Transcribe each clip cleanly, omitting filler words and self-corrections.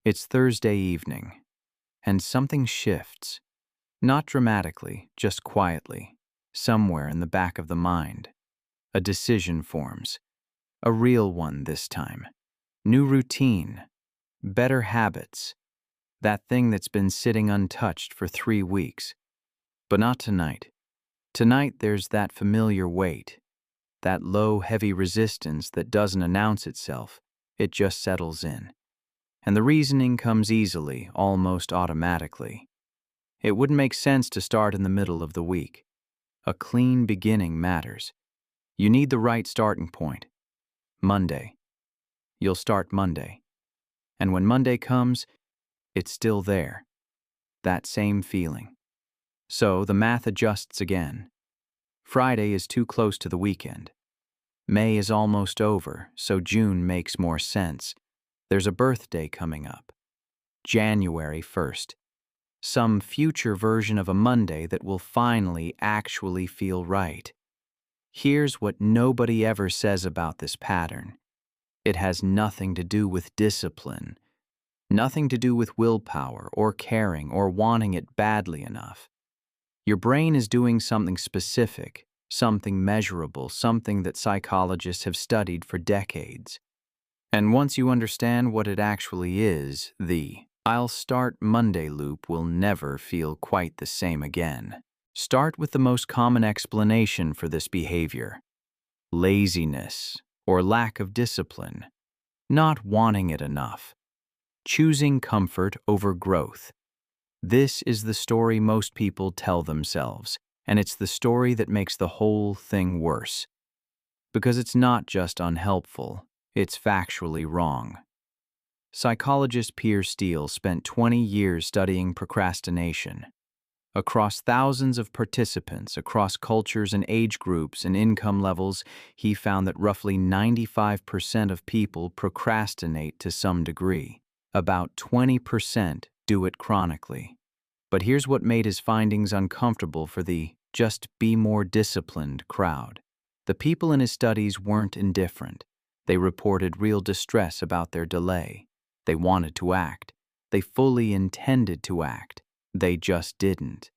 It's Thursday evening, and something shifts. Not dramatically, just quietly, somewhere in the back of the mind. A decision forms. A real one this time. New routine. Better habits. That thing that's been sitting untouched for 3 weeks. But not tonight. Tonight there's that familiar weight. That low, heavy resistance that doesn't announce itself. It just settles in. And the reasoning comes easily, almost automatically. It wouldn't make sense to start in the middle of the week. A clean beginning matters. You need the right starting point. Monday. You'll start Monday. And when Monday comes, it's still there. That same feeling. So the math adjusts again. Friday is too close to the weekend. May is almost over, so June makes more sense. There's a birthday coming up. January 1st. Some future version of a Monday that will finally actually feel right. Here's what nobody ever says about this pattern. It has nothing to do with discipline, nothing to do with willpower or caring or wanting it badly enough. Your brain is doing something specific, something measurable, something that psychologists have studied for decades. And once you understand what it actually is, the "I'll start Monday" loop will never feel quite the same again. Start with the most common explanation for this behavior. Laziness, or lack of discipline. Not wanting it enough. Choosing comfort over growth. This is the story most people tell themselves, and it's the story that makes the whole thing worse. Because it's not just unhelpful, it's factually wrong. Psychologist Piers Steel spent 20 years studying procrastination. Across thousands of participants, across cultures and age groups and income levels, he found that roughly 95% of people procrastinate to some degree. About 20% do it chronically. But here's what made his findings uncomfortable for the "just be more disciplined" crowd. The people in his studies weren't indifferent. They reported real distress about their delay. They wanted to act. They fully intended to act. They just didn't.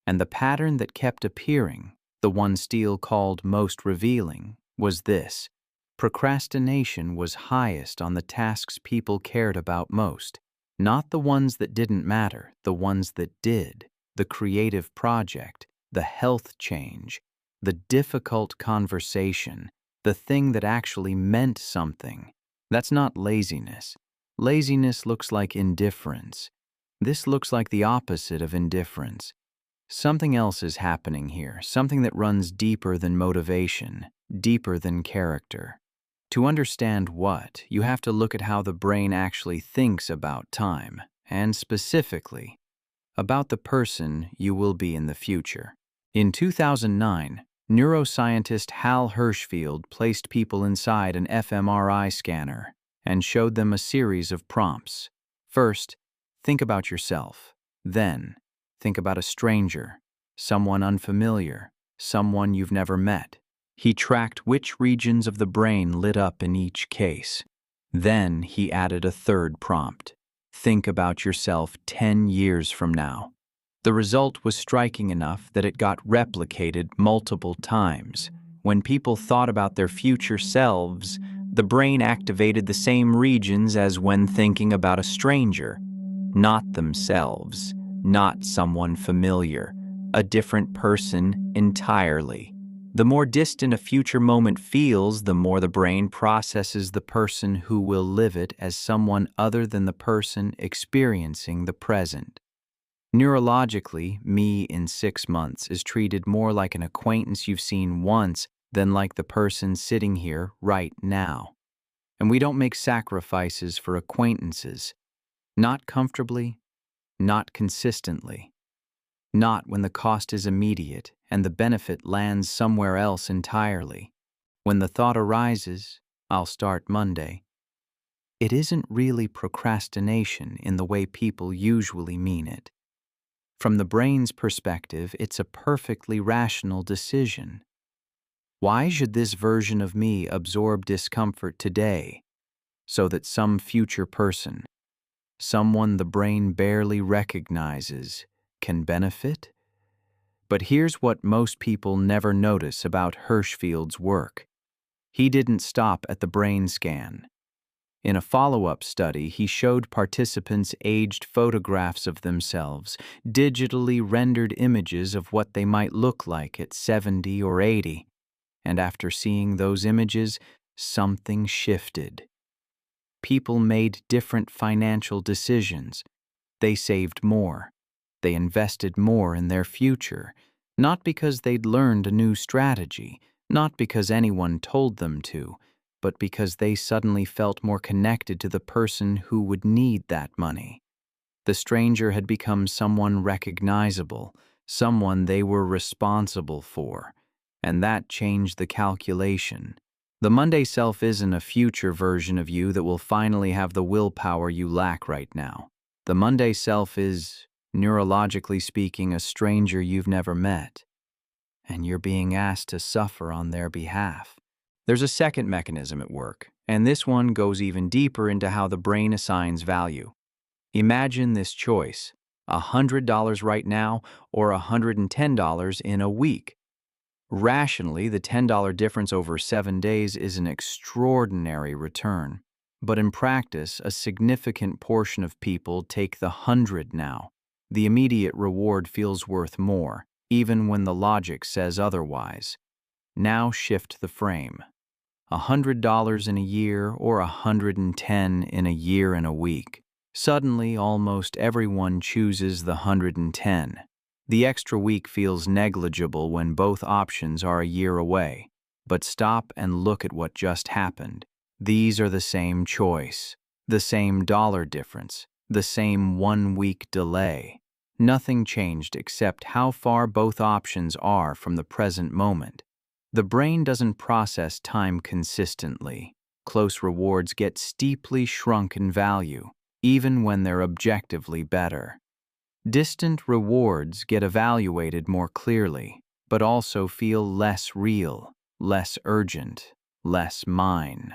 And the pattern that kept appearing, the one Steele called most revealing, was this. Procrastination was highest on the tasks people cared about most. Not the ones that didn't matter, the ones that did. The creative project, the health change, the difficult conversation, the thing that actually meant something. That's not laziness. Laziness looks like indifference. This looks like the opposite of indifference. Something else is happening here, something that runs deeper than motivation, deeper than character. To understand what, you have to look at how the brain actually thinks about time, and specifically, about the person you will be in the future. In 2009, neuroscientist Hal Hershfield placed people inside an fMRI scanner and showed them a series of prompts. First, think about yourself. Then, think about a stranger, someone unfamiliar, someone you've never met. He tracked which regions of the brain lit up in each case. Then he added a third prompt. Think about yourself 10 years from now. The result was striking enough that it got replicated multiple times. When people thought about their future selves, the brain activated the same regions as when thinking about a stranger. Not themselves, not someone familiar, a different person entirely. The more distant a future moment feels, the more the brain processes the person who will live it as someone other than the person experiencing the present. Neurologically, me in 6 months is treated more like an acquaintance you've seen once than like the person sitting here right now. And we don't make sacrifices for acquaintances. Not comfortably, not consistently. Not when the cost is immediate and the benefit lands somewhere else entirely. When the thought arises, "I'll start Monday," it isn't really procrastination in the way people usually mean it. From the brain's perspective, it's a perfectly rational decision. Why should this version of me absorb discomfort today so that some future person, someone the brain barely recognizes, can benefit? But here's what most people never notice about Hershfield's work. He didn't stop at the brain scan. In a follow-up study, he showed participants aged photographs of themselves, digitally rendered images of what they might look like at 70 or 80. And after seeing those images, something shifted. People made different financial decisions. They saved more. They invested more in their future, not because they'd learned a new strategy, not because anyone told them to, but because they suddenly felt more connected to the person who would need that money. The stranger had become someone recognizable, someone they were responsible for, and that changed the calculation. The Monday self isn't a future version of you that will finally have the willpower you lack right now. The Monday self is, neurologically speaking, a stranger you've never met, and you're being asked to suffer on their behalf. There's a second mechanism at work, and this one goes even deeper into how the brain assigns value. Imagine this choice: $100 right now or $110 in a week. Rationally, the $10 difference over 7 days is an extraordinary return. But in practice, a significant portion of people take the 100 now. The immediate reward feels worth more, even when the logic says otherwise. Now shift the frame. $100 in a year or $110 in a year and a week. Suddenly, almost everyone chooses the $110. The extra week feels negligible when both options are a year away. But stop and look at what just happened. These are the same choice, the same dollar difference, the same 1-week delay. Nothing changed except how far both options are from the present moment. The brain doesn't process time consistently. Close rewards get steeply shrunk in value, even when they're objectively better. Distant rewards get evaluated more clearly, but also feel less real, less urgent, less mine.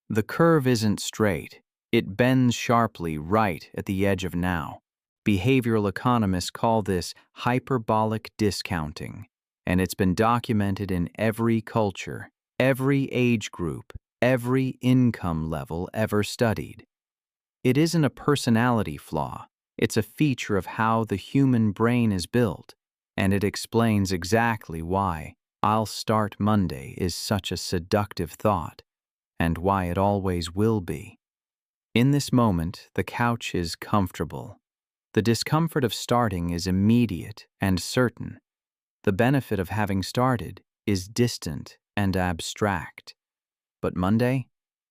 The curve isn't straight. It bends sharply right at the edge of now. Behavioral economists call this hyperbolic discounting, and it's been documented in every culture, every age group, every income level ever studied. It isn't a personality flaw. It's a feature of how the human brain is built, and it explains exactly why "I'll start Monday" is such a seductive thought, and why it always will be. In this moment, the couch is comfortable. The discomfort of starting is immediate and certain. The benefit of having started is distant and abstract. But Monday?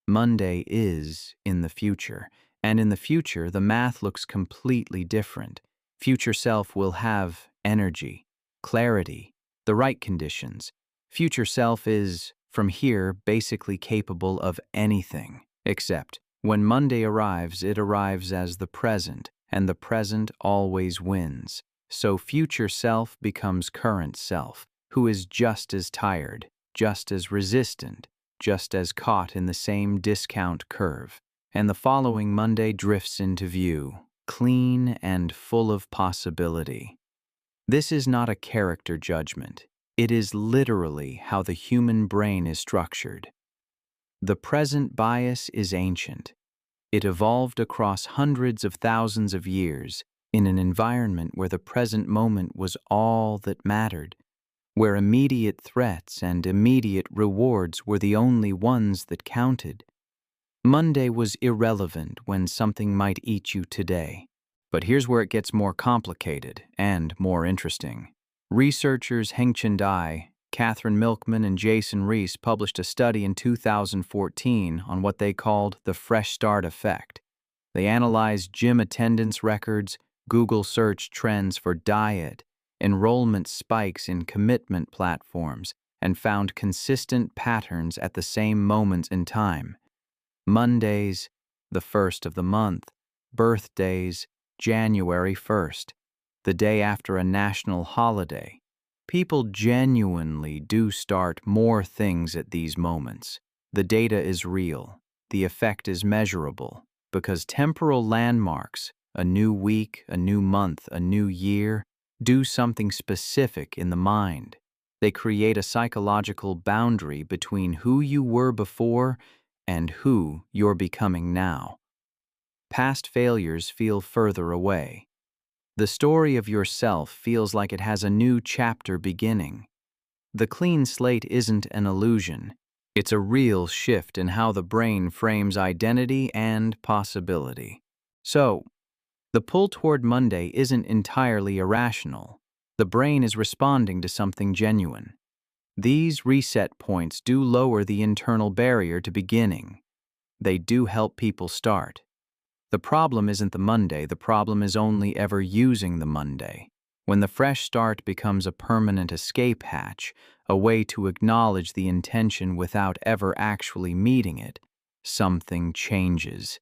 Monday is in the future. And in the future, the math looks completely different. Future self will have energy, clarity, the right conditions. Future self is, from here, basically capable of anything. Except, when Monday arrives, it arrives as the present, and the present always wins. So future self becomes current self, who is just as tired, just as resistant, just as caught in the same discount curve. And the following Monday drifts into view, clean and full of possibility. This is not a character judgment. It is literally how the human brain is structured. The present bias is ancient. It evolved across hundreds of thousands of years in an environment where the present moment was all that mattered, where immediate threats and immediate rewards were the only ones that counted. Monday was irrelevant when something might eat you today. But here's where it gets more complicated and more interesting. Researchers Hengchen Dai, Catherine Milkman, and Jason Reese published a study in 2014 on what they called the fresh start effect. They analyzed gym attendance records, Google search trends for diet, enrollment spikes in commitment platforms, and found consistent patterns at the same moments in time. Mondays, the first of the month. Birthdays, January 1st, the day after a national holiday. People genuinely do start more things at these moments. The data is real. The effect is measurable. because temporal landmarks, a new week, a new month, a new year, do something specific in the mind. They create a psychological boundary between who you were before and who you're becoming now. Past failures feel further away. The story of yourself feels like it has a new chapter beginning. The clean slate isn't an illusion. It's a real shift in how the brain frames identity and possibility. So, the pull toward Monday isn't entirely irrational. The brain is responding to something genuine. These reset points do lower the internal barrier to beginning. They do help people start. The problem isn't the Monday, the problem is only ever using the Monday. When the fresh start becomes a permanent escape hatch, a way to acknowledge the intention without ever actually meeting it, something changes.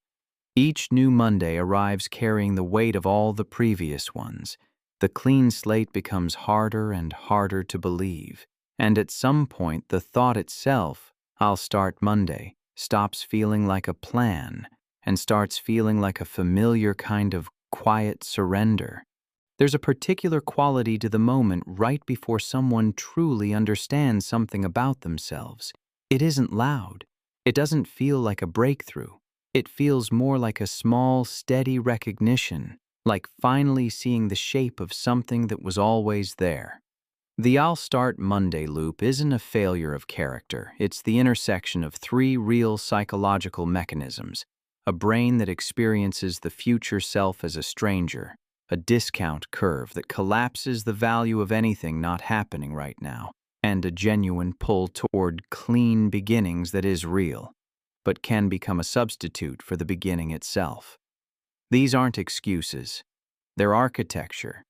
Each new Monday arrives carrying the weight of all the previous ones. The clean slate becomes harder and harder to believe. And at some point, the thought itself, "I'll start Monday," stops feeling like a plan and starts feeling like a familiar kind of quiet surrender. There's a particular quality to the moment right before someone truly understands something about themselves. It isn't loud. It doesn't feel like a breakthrough. It feels more like a small, steady recognition, like finally seeing the shape of something that was always there. The "I'll start Monday" loop isn't a failure of character. It's the intersection of three real psychological mechanisms: a brain that experiences the future self as a stranger, a discount curve that collapses the value of anything not happening right now, and a genuine pull toward clean beginnings that is real, but can become a substitute for the beginning itself. These aren't excuses. They're architecture.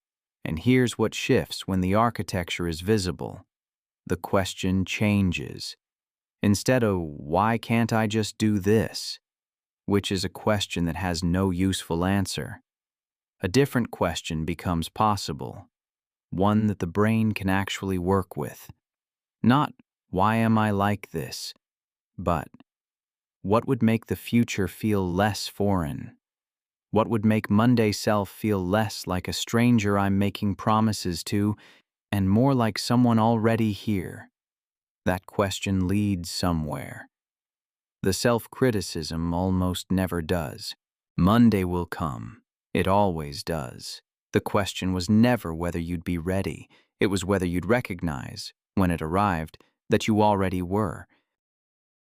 And here's what shifts when the architecture is visible. The question changes. Instead of, "Why can't I just do this?" which is a question that has no useful answer, a different question becomes possible, one that the brain can actually work with. Not, "Why am I like this?" but, "What would make the future feel less foreign? What would make Monday self feel less like a stranger I'm making promises to and more like someone already here?" That question leads somewhere. The self-criticism almost never does. Monday will come. It always does. The question was never whether you'd be ready. It was whether you'd recognize, when it arrived, that you already were.